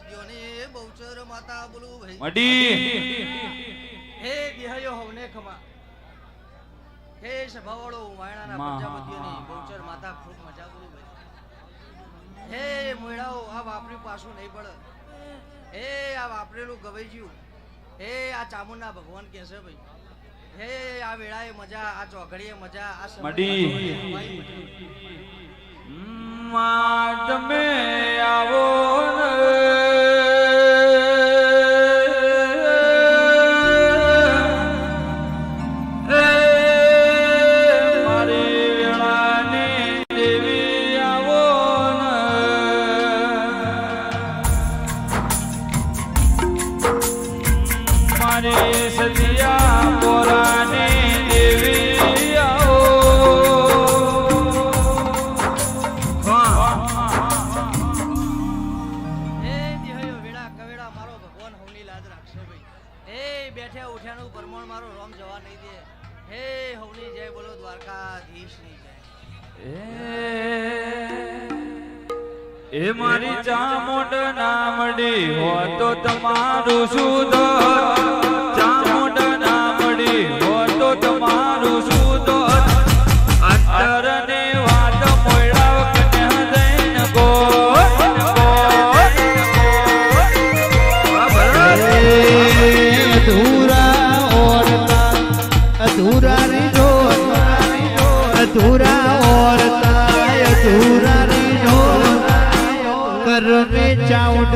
બુદ્ધિઓની બહુચર માતા બોલું ભાઈ મડી હે દેહયો હવને ખમા હે સભાવાળો વાયણાના પ્રજાપતિઓની બહુચર માતા ખૂબ મજા બોલું ભાઈ હે મોયડાઓ આ વાપરી પાછું નહીં પડે હે આ વાપરેલું ગવાઈજ્યું હે આ ચામુંડા ભગવાન કહે છે ભાઈ હે આ વેળાએ મજા આ ચોઘડીએ મજા આ મડી તમે આવો ને મારી વેળાની દેવી આવો ને મારી સદિયા બોરાની દેવી આવો બેઠ્યા ઉઠ્યાનું પરમાણ મારો રોમ જવા નહીં દે હે હવની જય બોલો દ્વારકાધીશ ની જય એ મારી ચામુંડ નામડી હો તો તમારું સુધ ચામુંડ નામડી હો તો તમારું સુધ અંતરને વાત મોયડા કને દઈને ગો अधूरा रिझो अधूरा औरता अधूरा रिझो कर में चाउंड